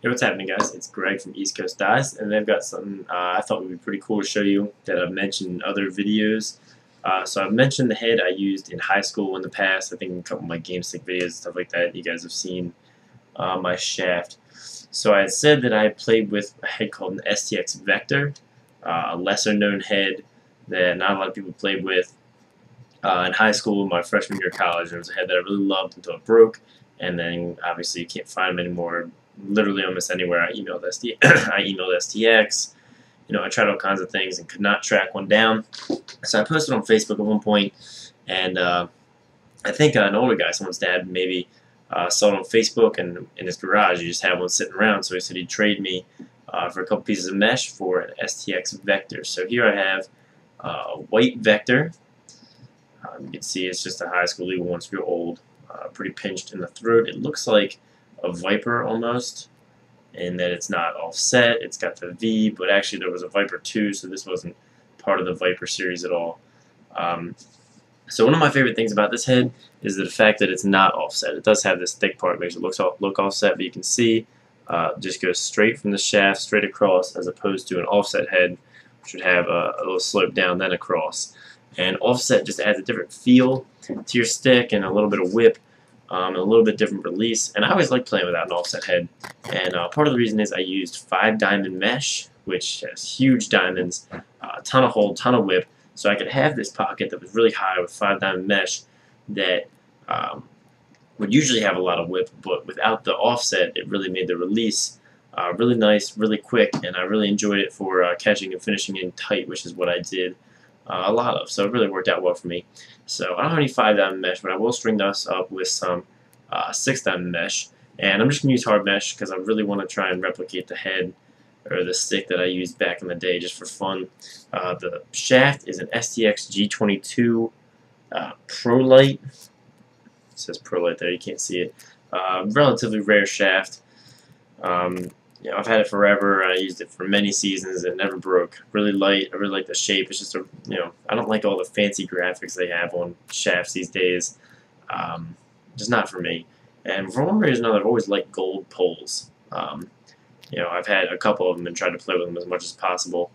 Hey, what's happening, guys? It's Greg from East Coast Dies, and they've got something I thought would be pretty cool to show you that I've mentioned in other videos. So I've mentioned the head I used in high school in the past. I think in a couple of my game stick videos and stuff like that. You guys have seen my shaft. So I had said that I played with a head called an STX Vector, a lesser known head that not a lot of people played with. In high school, my freshman year of college, it was a head that I really loved until it broke, and then obviously you can't find them anymore. Literally almost anywhere. I emailed STX. You know, I tried all kinds of things and could not track one down. So I posted on Facebook at one point, and I think an older guy, someone's dad, maybe saw it on Facebook, and in his garage he just had one sitting around. So he said he'd trade me for a couple pieces of mesh for an STX Vector. So here I have a white Vector. You can see it's just a high school legal one. It's real old, pretty pinched in the throat. It looks like a Viper almost, in that it's not offset. It's got the V, but actually there was a Viper 2, so this wasn't part of the Viper series at all. So one of my favorite things about this head is the fact that it's not offset. It does have this thick part, makes it look offset, but you can see just goes straight from the shaft, straight across, as opposed to an offset head, which would have a little slope down, then across. And offset just adds a different feel to your stick and a little bit of whip. A little bit different release, and I always like playing without an offset head. And part of the reason is I used 5-diamond mesh, which has huge diamonds, a ton of hold, ton of whip, so I could have this pocket that was really high with 5-diamond mesh that would usually have a lot of whip, but without the offset, it really made the release really nice, really quick, and I really enjoyed it for catching and finishing in tight, which is what I did a lot of, so it really worked out well for me. So I don't have any 5-diamond mesh, but I will string this up with some 6-diamond mesh, and I'm just going to use hard mesh because I really want to try and replicate the head or the stick that I used back in the day just for fun. The shaft is an STX G22 ProLite. It says ProLite there, you can't see it. Relatively rare shaft. You know, I've had it forever. I used it for many seasons. It never broke. Really light. I really like the shape. It's just I don't like all the fancy graphics they have on shafts these days. Just not for me. And for one reason or another, I've always liked gold poles. You know, I've had a couple of them and tried to play with them as much as possible.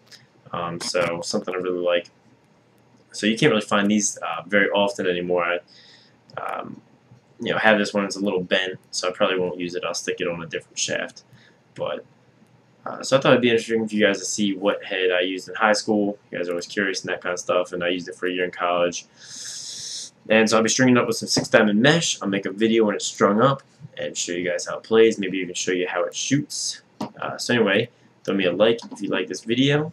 So something I really like. So you can't really find these very often anymore. You know, have this one. It's a little bent, so I probably won't use it. I'll stick it on a different shaft. But so I thought it'd be interesting for you guys to see what head I used in high school. You guys are always curious and that kind of stuff, and I used it for a year in college. And so I'll be stringing it up with some 6-diamond mesh. I'll make a video when it's strung up and show you guys how it plays. Maybe even show you how it shoots. So anyway, throw me a like if you like this video.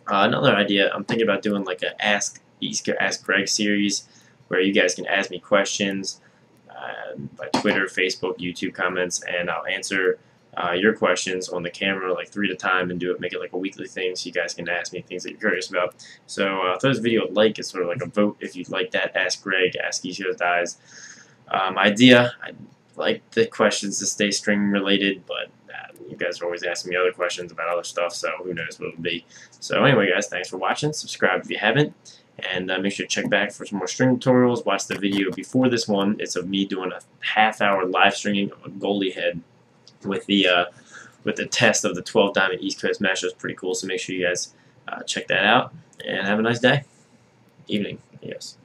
Another idea, I'm thinking about doing like a Ask Greg series where you guys can ask me questions by Twitter, Facebook, YouTube comments, and I'll answer your questions on the camera like 3 at a time and make it like a weekly thing so you guys can ask me things that you're curious about. So throw this video a like. It's sort of like a vote if you'd like that. Ask Greg, Ask East Coast Dies idea. I'd like the questions to stay string related, but you guys are always asking me other questions about other stuff, so who knows what it'll be. So anyway, guys, thanks for watching. Subscribe if you haven't, and make sure to check back for some more string tutorials. Watch the video before this one. It's of me doing a half-hour live stringing of a goalie head with the test of the 12-diamond East Coast mesh. It was pretty cool, so make sure you guys check that out, and have a nice day. Evening, yes.